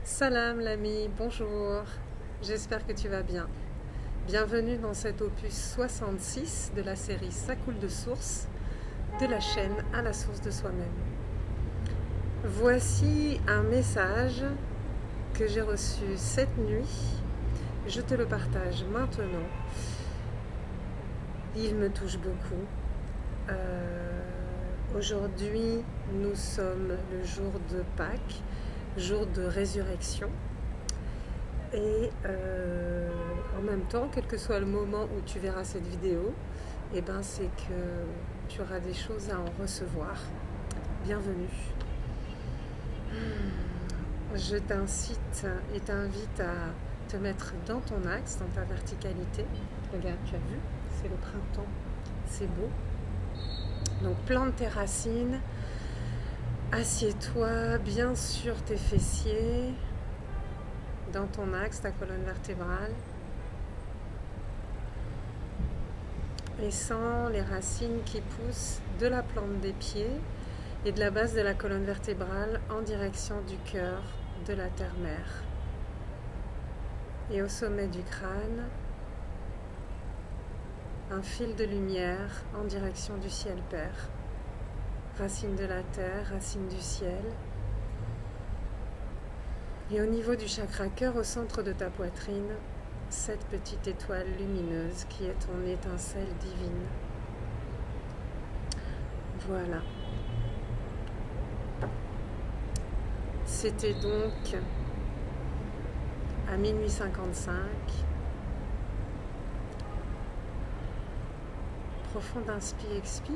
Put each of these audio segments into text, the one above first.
Salam l'ami, bonjour, j'espère que tu vas bien. Bienvenue dans cet opus 66 de la série Ça coule de source, de la chaîne à la source de soi-même. Voici un message que j'ai reçu cette nuit, je te le partage maintenant. Il me touche beaucoup. Aujourd'hui, nous sommes le jour de Pâques, jour de résurrection. Et en même temps, quel que soit le moment où tu verras cette vidéo, c'est que tu auras des choses à en recevoir. Bienvenue. Je t'incite et t'invite à te mettre dans ton axe, dans ta verticalité. Regarde, tu as vu, c'est le printemps, c'est beau. Donc plante tes racines, assieds-toi bien sur tes fessiers, dans ton axe, ta colonne vertébrale, et sens les racines qui poussent de la plante des pieds et de la base de la colonne vertébrale en direction du cœur de la terre-mère. Et au sommet du crâne, un fil de lumière en direction du ciel Père. Racine de la terre, racine du ciel. Et au niveau du chakra cœur, au centre de ta poitrine, cette petite étoile lumineuse qui est ton étincelle divine. Voilà. C'était donc à minuit 55. Profonde inspi-expi.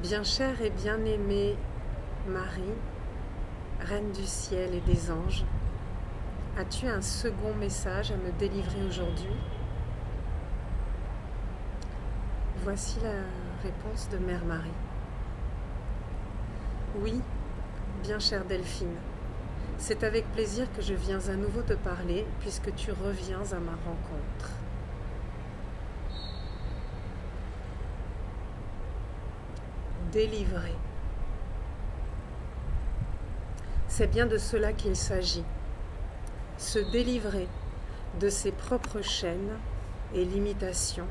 Bien chère et bien-aimée Marie, Reine du ciel et des anges, as-tu un second message à me délivrer aujourd'hui? Voici la réponse de Mère Marie. Oui, bien chère Delphine, c'est avec plaisir que je viens à nouveau te parler puisque tu reviens à ma rencontre. Délivrer. C'est bien de cela qu'il s'agit. Se délivrer de ses propres chaînes et limitations,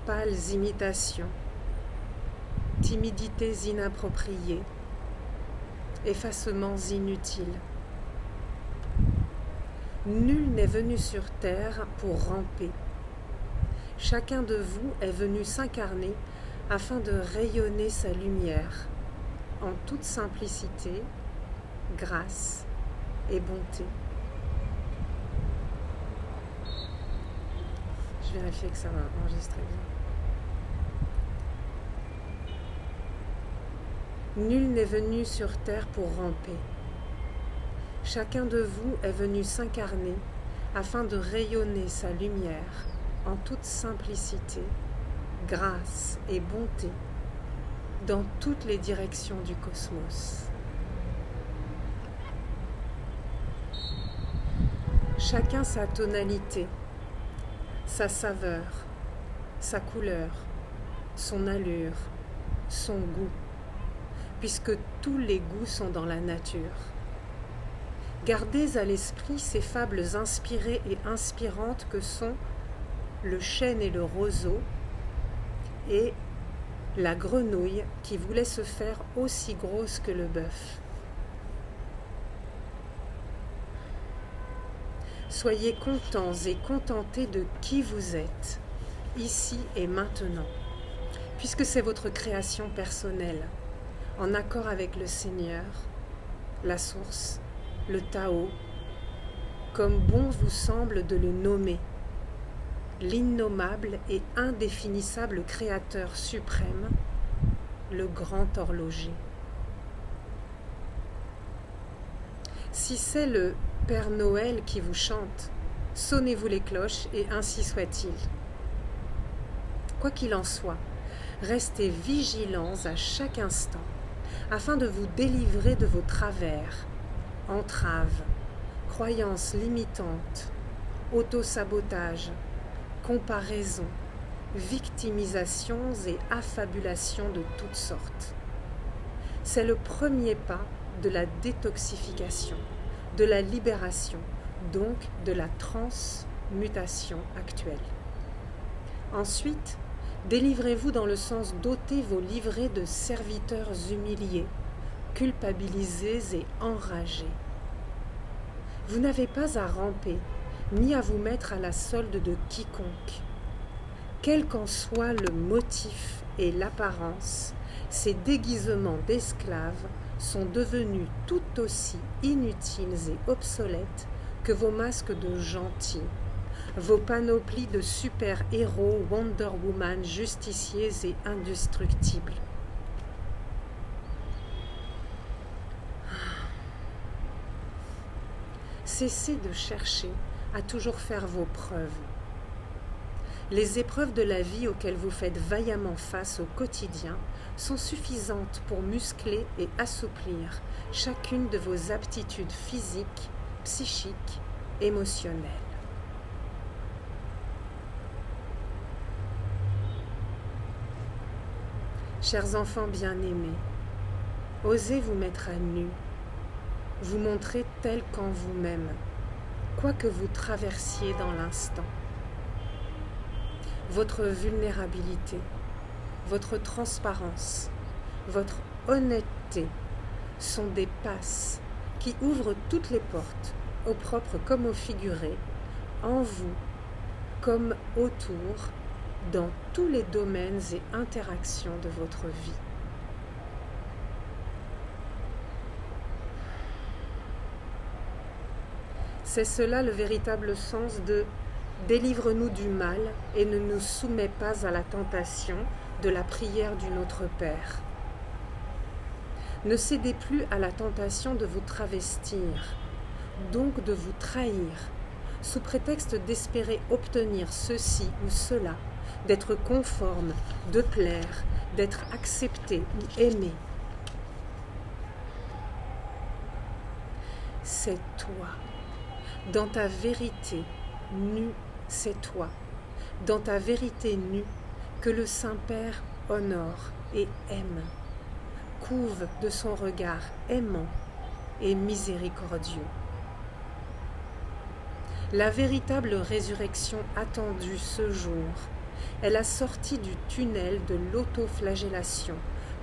pâles imitations, timidités inappropriées, effacements inutiles. Nul n'est venu sur terre pour ramper. Chacun de vous est venu s'incarner afin de rayonner sa lumière en toute simplicité, grâce et bonté. Je vérifie que ça va enregistrer bien. Nul n'est venu sur terre pour ramper. Chacun de vous est venu s'incarner afin de rayonner sa lumière en toute simplicité, grâce et bonté dans toutes les directions du cosmos. Chacun sa tonalité, sa saveur, sa couleur, son allure, son goût, puisque tous les goûts sont dans la nature. Gardez à l'esprit ces fables inspirées et inspirantes que sont le chêne et le roseau et la grenouille qui voulait se faire aussi grosse que le bœuf. Soyez contents et contentés de qui vous êtes, ici et maintenant, puisque c'est votre création personnelle, en accord avec le Seigneur, la source, le Tao, comme bon vous semble de le nommer, l'innommable et indéfinissable Créateur suprême, le grand horloger. Si c'est le Père Noël qui vous chante, sonnez-vous les cloches et ainsi soit-il. Quoi qu'il en soit, restez vigilants à chaque instant afin de vous délivrer de vos travers, entraves, croyances limitantes, autosabotage, comparaison, victimisations et affabulations de toutes sortes. C'est le premier pas de la détoxification, de la libération, donc de la transmutation actuelle. Ensuite, délivrez-vous dans le sens d'ôter vos livrets de serviteurs humiliés, culpabilisés et enragés. Vous n'avez pas à ramper, ni à vous mettre à la solde de quiconque. Quel qu'en soit le motif et l'apparence, ces déguisements d'esclaves sont devenus tout aussi inutiles et obsolètes que vos masques de gentils, vos panoplies de super-héros Wonder Woman justiciers et indestructibles. Cessez de chercher à toujours faire vos preuves. Les épreuves de la vie auxquelles vous faites vaillamment face au quotidien sont suffisantes pour muscler et assouplir chacune de vos aptitudes physiques, psychiques, émotionnelles. Chers enfants bien-aimés, osez vous mettre à nu, vous montrer tel qu'en vous-même, quoi que vous traversiez dans l'instant. Votre vulnérabilité, votre transparence, votre honnêteté sont des passes qui ouvrent toutes les portes, au propre comme au figuré, en vous comme autour, dans tous les domaines et interactions de votre vie. C'est cela le véritable sens de « Délivre-nous du mal et ne nous soumets pas à la tentation » de la prière du Notre Père. Ne cédez plus à la tentation de vous travestir, donc de vous trahir, sous prétexte d'espérer obtenir ceci ou cela, d'être conforme, de plaire, d'être accepté ou aimé. C'est toi. Dans ta vérité nue, c'est toi. Dans ta vérité nue, que le Saint-Père honore et aime, couve de son regard aimant et miséricordieux. La véritable résurrection attendue ce jour est la sortie du tunnel de l'autoflagellation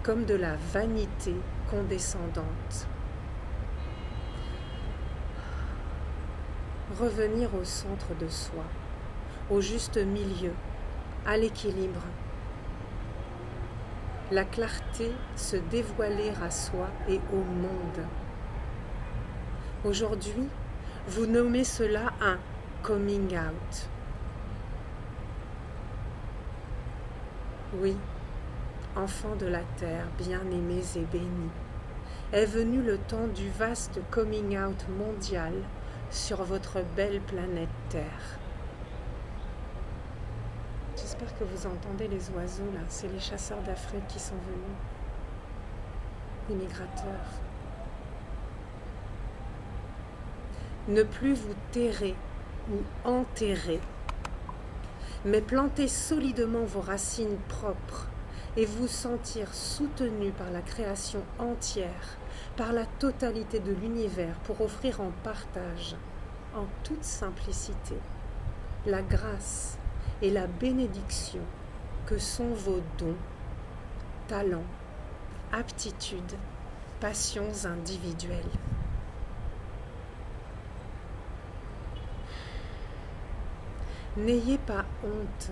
comme de la vanité condescendante. Revenir au centre de soi, au juste milieu, à l'équilibre. La clarté se dévoiler à soi et au monde. Aujourd'hui, vous nommez cela un coming out. Oui, enfants de la terre, bien-aimés et bénis, est venu le temps du vaste coming out mondial sur votre belle planète Terre. J'espère que vous entendez les oiseaux là, c'est les chasseurs d'Afrique qui sont venus, les migrateurs. Ne plus vous terrer ou enterrer, mais planter solidement vos racines propres et vous sentir soutenu par la création entière, par la totalité de l'univers pour offrir en partage, en toute simplicité, la grâce et la bénédiction que sont vos dons, talents, aptitudes, passions individuelles. N'ayez pas honte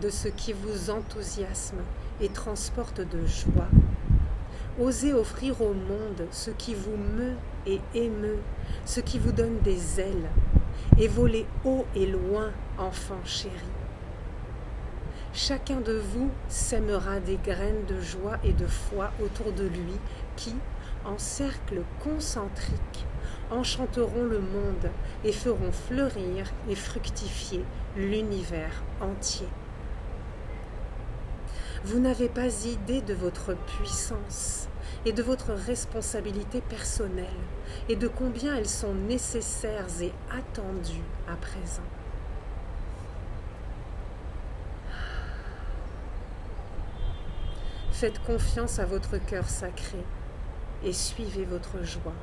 de ce qui vous enthousiasme et transporte de joie. Osez offrir au monde ce qui vous meut et émeut, ce qui vous donne des ailes, et voler haut et loin, enfants chéris. Chacun de vous sèmera des graines de joie et de foi autour de lui qui, en cercle concentrique, enchanteront le monde et feront fleurir et fructifier l'univers entier. Vous n'avez pas idée de votre puissance et de votre responsabilité personnelle et de combien elles sont nécessaires et attendues à présent. Faites confiance à votre cœur sacré et suivez votre joie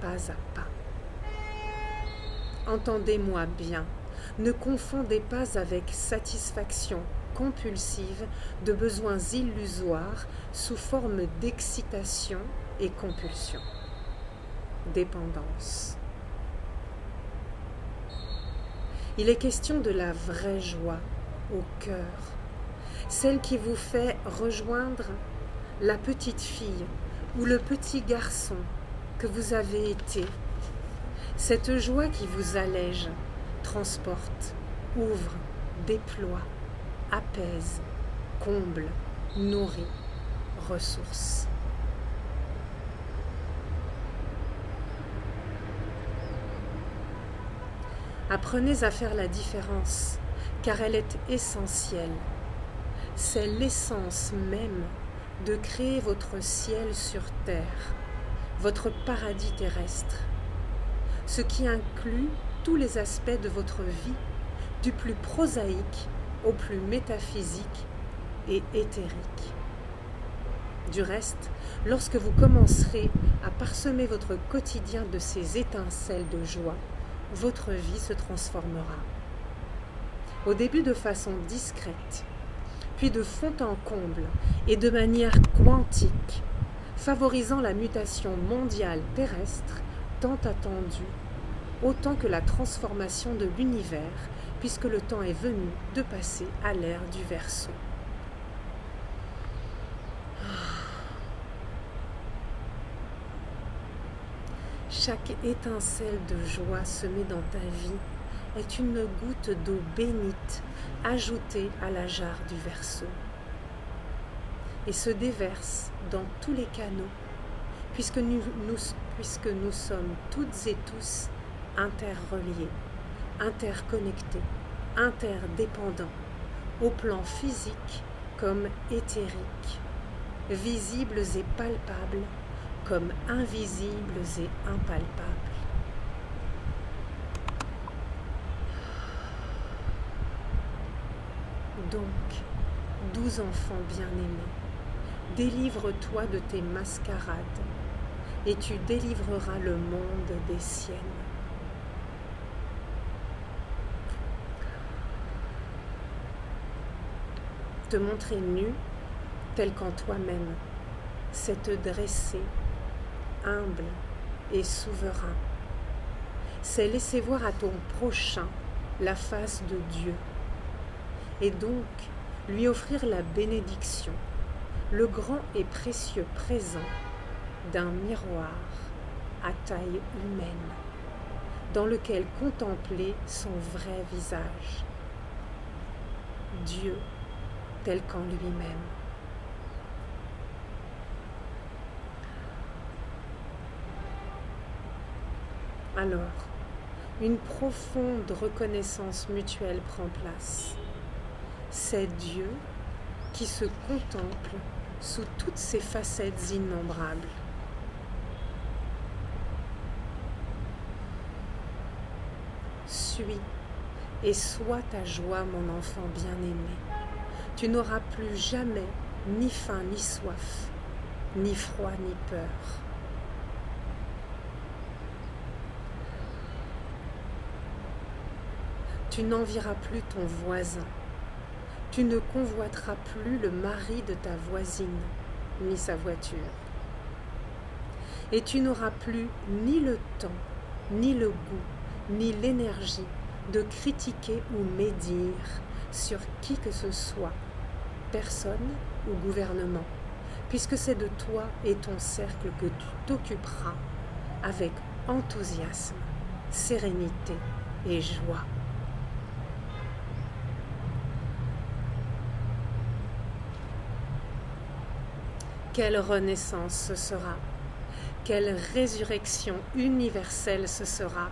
pas à pas. Entendez-moi bien, ne confondez pas avec satisfaction compulsive de besoins illusoires sous forme d'excitation et compulsion. Dépendance. Il est question de la vraie joie au cœur, celle qui vous fait rejoindre la petite fille ou le petit garçon que vous avez été. Cette joie qui vous allège, transporte, ouvre, déploie, apaise, comble, nourrit, ressource. Apprenez à faire la différence, car elle est essentielle. C'est l'essence même de créer votre ciel sur terre, votre paradis terrestre, ce qui inclut tous les aspects de votre vie, du plus prosaïque au plus métaphysique et éthérique. Du reste, lorsque vous commencerez à parsemer votre quotidien de ces étincelles de joie, votre vie se transformera. Au début de façon discrète, puis de fond en comble et de manière quantique, favorisant la mutation mondiale terrestre tant attendue, autant que la transformation de l'univers, puisque le temps est venu de passer à l'ère du Verseau. Chaque étincelle de joie semée dans ta vie est une goutte d'eau bénite ajoutée à la jarre du Verseau et se déverse dans tous les canaux, puisque nous sommes toutes et tous interreliés, interconnectés, interdépendants, au plan physique comme éthérique, visibles et palpables comme invisibles et impalpables. Donc, doux enfant bien-aimé, délivre-toi de tes mascarades et tu délivreras le monde des siennes. Te montrer nu, tel qu'en toi-même, c'est te dresser, humble et souverain. C'est laisser voir à ton prochain la face de Dieu et donc lui offrir la bénédiction, le grand et précieux présent d'un miroir à taille humaine dans lequel contempler son vrai visage, Dieu tel qu'en lui-même. Alors, une profonde reconnaissance mutuelle prend place. C'est Dieu qui se contemple sous toutes ses facettes innombrables. Suis et sois ta joie, mon enfant bien-aimé. Tu n'auras plus jamais ni faim ni soif, ni froid ni peur. Tu n'envieras plus ton voisin. Tu ne convoiteras plus le mari de ta voisine, ni sa voiture. Et tu n'auras plus ni le temps, ni le goût, ni l'énergie de critiquer ou médire sur qui que ce soit, personne ou gouvernement, puisque c'est de toi et ton cercle que tu t'occuperas avec enthousiasme, sérénité et joie. Quelle renaissance ce sera, quelle résurrection universelle ce sera.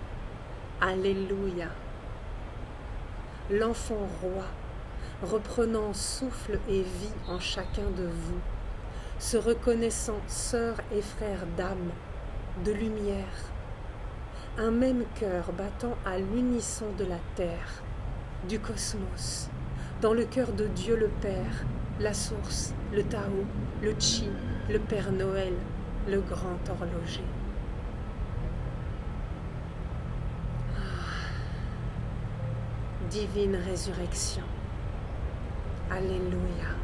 Alléluia. L'enfant roi, reprenant souffle et vie en chacun de vous, se reconnaissant sœurs et frères d'âme, de lumière, un même cœur battant à l'unisson de la terre, du cosmos, dans le cœur de Dieu le Père, la source, le Tao, le Chi, le Père Noël, le grand horloger. Divine résurrection. Alléluia.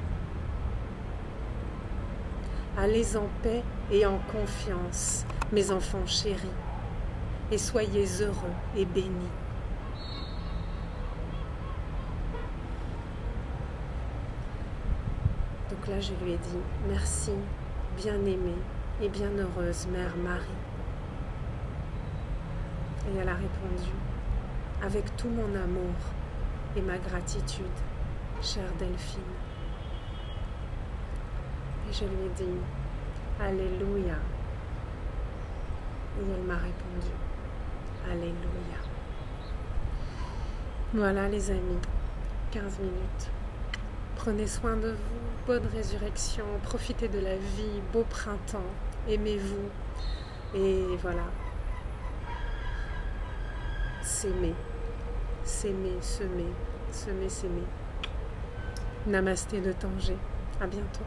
Allez en paix et en confiance, mes enfants chéris, et soyez heureux et bénis. Donc là, je lui ai dit, merci, bien-aimée et bienheureuse Mère Marie. Et elle a répondu, avec tout mon amour et ma gratitude, chère Delphine. Et je lui ai dit, Alléluia. Et elle m'a répondu, Alléluia. Voilà les amis, 15 minutes. Prenez soin de vous, bonne résurrection, profitez de la vie, beau printemps, aimez-vous. Et voilà, s'aimer, s'aimer, semer, semer, s'aimer. Namasté de Tanger, à bientôt.